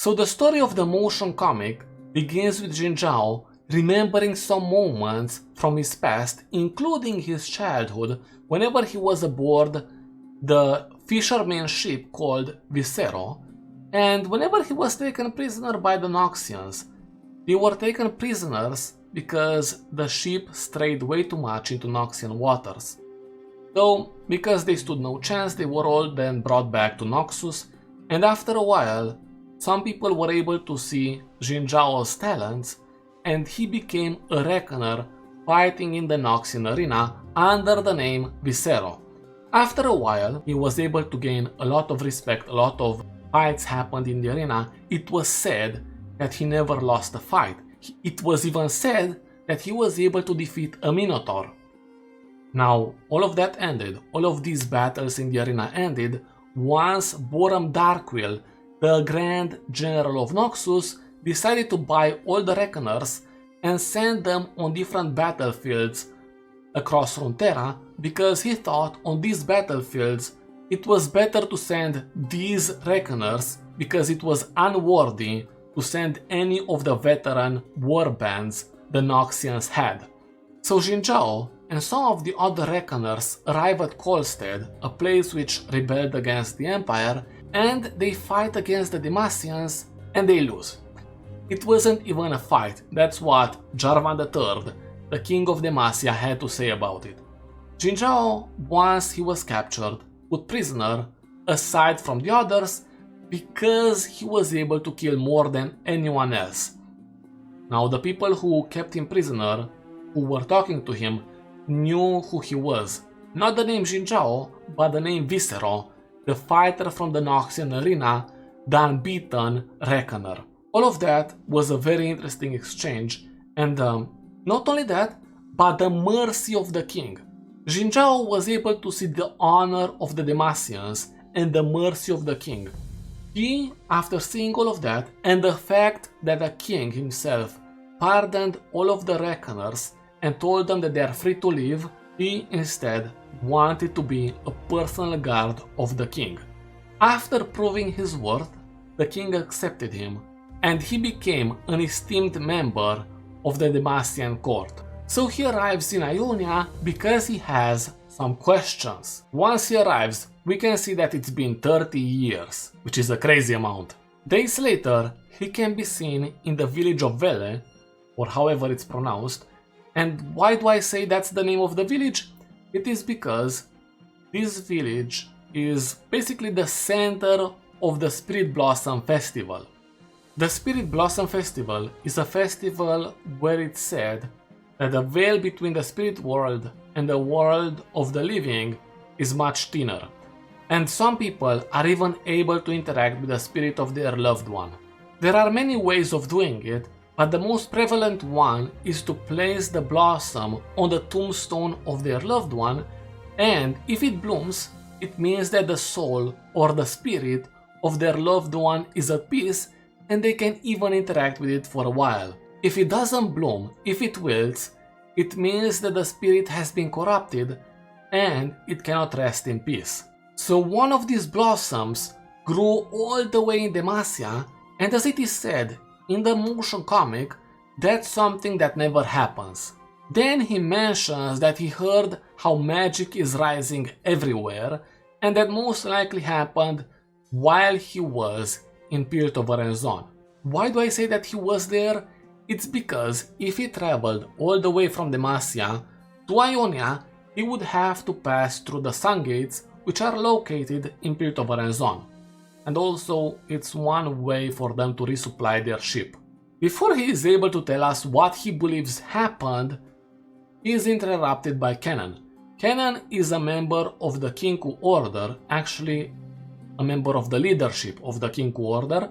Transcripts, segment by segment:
So the story of the motion comic begins with Xin Zhao remembering some moments from his past, including his childhood, whenever he was aboard the fisherman ship called Visero, and whenever he was taken prisoner by the Noxians. They were taken prisoners because the ship strayed way too much into Noxian waters. So, because they stood no chance, they were all then brought back to Noxus, and after a while, some people were able to see Xin Zhao's talents, and he became a reckoner fighting in the Noxian arena under the name Visero. After a while, he was able to gain a lot of respect, a lot of fights happened in the arena. It was said that he never lost a fight. It was even said that he was able to defeat a Minotaur. Now, all of that ended, all of these battles in the arena ended once Boram Darkwill, the Grand General of Noxus, decided to buy all the Reckoners and send them on different battlefields across Runeterra, because he thought on these battlefields it was better to send these Reckoners because it was unworthy to send any of the veteran warbands the Noxians had. So Xin Zhao and some of the other Reckoners arrive at Kolstead, a place which rebelled against the Empire, and they fight against the Demacians and they lose. It wasn't even a fight, that's what Jarvan III, the king of Demacia, had to say about it. Xin Zhao, once he was captured, put prisoner, aside from the others, because he was able to kill more than anyone else. Now the people who kept him prisoner, who were talking to him, knew who he was. Not the name Xin Zhao, but the name Visero, the fighter from the Noxian arena, the unbeaten Reckoner. All of that was a very interesting exchange, and not only that, but the mercy of the king. Xin Zhao was able to see the honor of the Demacians and the mercy of the king. He, after seeing all of that, and the fact that the king himself pardoned all of the Reckoners and told them that they are free to leave, he instead wanted to be a personal guard of the king. After proving his worth, the king accepted him, and he became an esteemed member of the Demacian court. So he arrives in Ionia because he has some questions. Once he arrives, we can see that it's been 30 years, which is a crazy amount. Days later, he can be seen in the village of Vele, or however it's pronounced. And why do I say that's the name of the village? It is because this village is basically the center of the Spirit Blossom Festival. The Spirit Blossom Festival is a festival where it's said that the veil between the spirit world and the world of the living is much thinner, and some people are even able to interact with the spirit of their loved one. There are many ways of doing it, but the most prevalent one is to place the blossom on the tombstone of their loved one, and if it blooms, it means that the soul or the spirit of their loved one is at peace and they can even interact with it for a while. If it doesn't bloom, if it wilts, it means that the spirit has been corrupted and it cannot rest in peace. So one of these blossoms grew all the way in Demacia, and as it is said in the motion comic, that's something that never happens. Then he mentions that he heard how magic is rising everywhere, and that most likely happened while he was in Piltover. Why do I say that he was there? It's because if he traveled all the way from Demacia to Ionia, he would have to pass through the Sun Gates, which are located in Piltover. And also, it's one way for them to resupply their ship. Before he is able to tell us what he believes happened, he is interrupted by Kennen. Kennen is a member of the Kinku Order, actually a member of the leadership of the Kinku Order,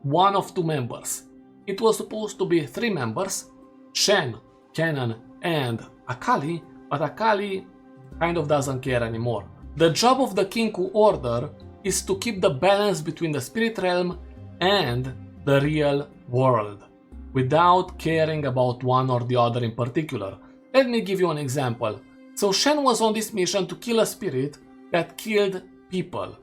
one of two members. It was supposed to be 3 members, Shen, Kennen, and Akali, but Akali kind of doesn't care anymore. The job of the Kinku Order is to keep the balance between the spirit realm and the real world, without caring about one or the other in particular. Let me give you an example. So Shen was on this mission to kill a spirit that killed people.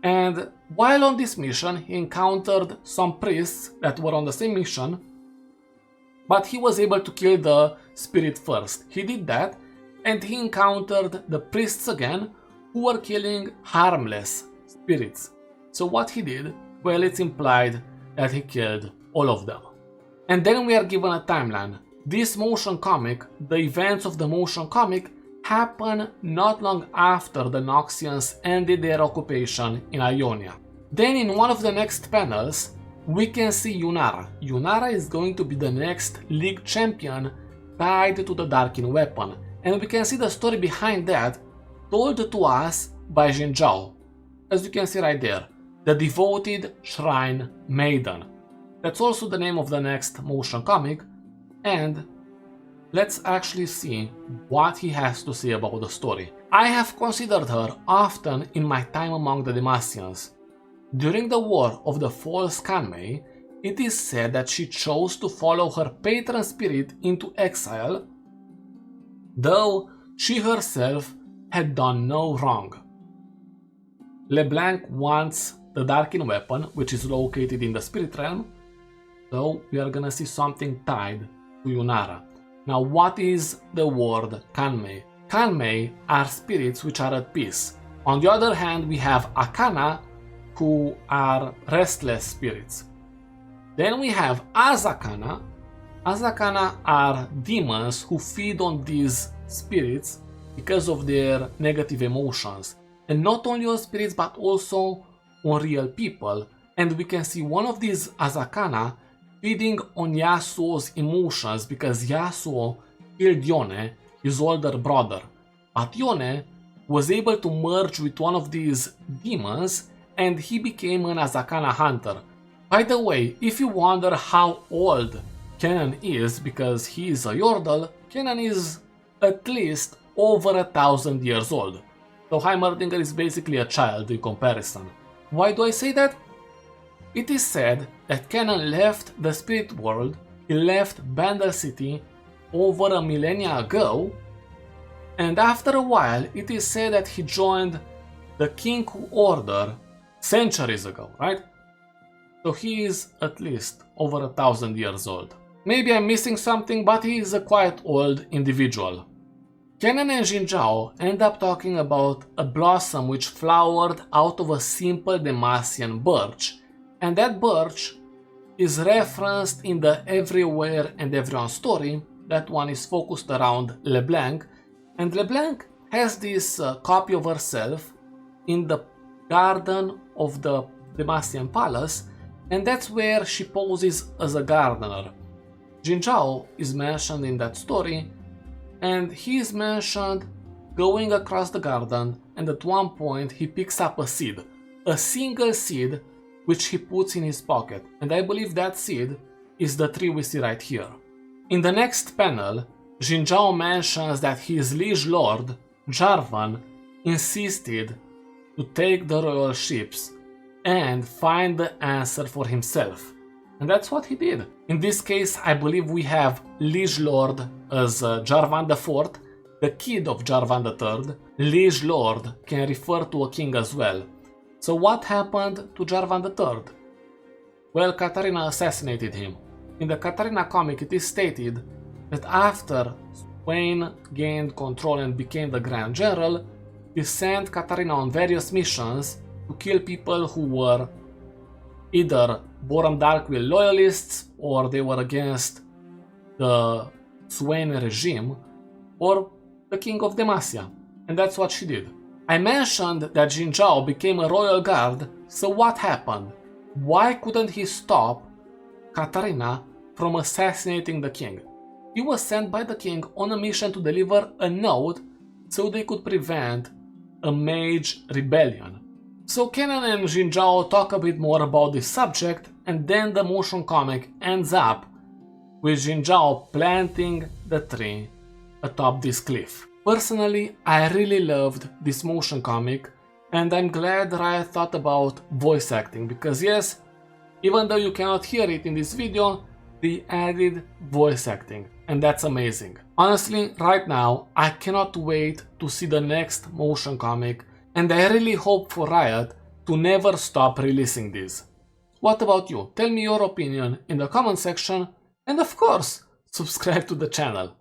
And while on this mission, he encountered some priests that were on the same mission, but he was able to kill the spirit first. He did that, and he encountered the priests again, who were killing harmless spirits. So what he did, well, it's implied that he killed all of them. And then we are given a timeline. This motion comic, the events of the motion comic, happen not long after the Noxians ended their occupation in Ionia. Then in one of the next panels, we can see Yunara. Yunara is going to be the next League champion tied to the Darkin weapon, and we can see the story behind that told to us by Xin Zhao. As you can see right there, the Devoted Shrine Maiden. That's also the name of the next motion comic, and let's actually see what he has to say about the story. I have considered her often in my time among the Demacians. During the War of the False Kanmei, it is said that she chose to follow her patron spirit into exile, though she herself had done no wrong. LeBlanc wants the Darkin weapon, which is located in the spirit realm, so we are gonna see something tied to Yunara. Now, what is the word Kanmei? Kanmei are spirits which are at peace. On the other hand, we have Akana, who are restless spirits. Then we have Azakana. Azakana are demons who feed on these spirits because of their negative emotions. And not only on spirits, but also on real people. And we can see one of these Azakana feeding on Yasuo's emotions because Yasuo killed Yone, his older brother. But Yone was able to merge with one of these demons, and he became an Azakana hunter. By the way, if you wonder how old Kennen is, because he is a Yordle, Kennen is at least over 1,000 years old. So Heimerdinger is basically a child in comparison. Why do I say that? It is said that Kennen left the spirit world, he left Bandle City over a millennia ago, and after a while it is said that he joined the Kinku Order centuries ago, right? So he is at least over 1,000 years old. Maybe I'm missing something, but he is a quite old individual. Kennen and Xin Zhao end up talking about a blossom which flowered out of a simple Demacian birch, and that birch is referenced in the Everywhere and Everyone story. That one is focused around LeBlanc, and LeBlanc has this copy of herself in the garden of the Demacian palace, and that's where she poses as a gardener. Xin Zhao is mentioned in that story, and he is mentioned going across the garden, and at one point he picks up a seed, a single seed, which he puts in his pocket, and I believe that seed is the tree we see right here. In the next panel, Xin Zhao mentions that his liege lord, Jarvan, insisted to take the royal ships and find the answer for himself. And that's what he did. In this case, I believe we have liege lord as Jarvan IV, the kid of Jarvan III. Liege lord can refer to a king as well. So what happened to Jarvan III? Well, Katarina assassinated him. In the Katarina comic, it is stated that after Swain gained control and became the Grand General, he sent Katarina on various missions to kill people who were either Boram Darkwill loyalists, or they were against the Swain regime, or the king of Demacia. And that's what she did. I mentioned that Xin Zhao became a royal guard, so what happened? Why couldn't he stop Katarina from assassinating the king? He was sent by the king on a mission to deliver a note so they could prevent a mage rebellion. So Kennen and Xin Zhao talk a bit more about this subject, and then the motion comic ends up with Xin Zhao planting the tree atop this cliff. Personally, I really loved this motion comic, and I'm glad that I thought about voice acting, because yes, even though you cannot hear it in this video, they added voice acting, and that's amazing. Honestly, right now, I cannot wait to see the next motion comic, and I really hope for Riot to never stop releasing these. What about you? Tell me your opinion in the comment section, and of course, subscribe to the channel.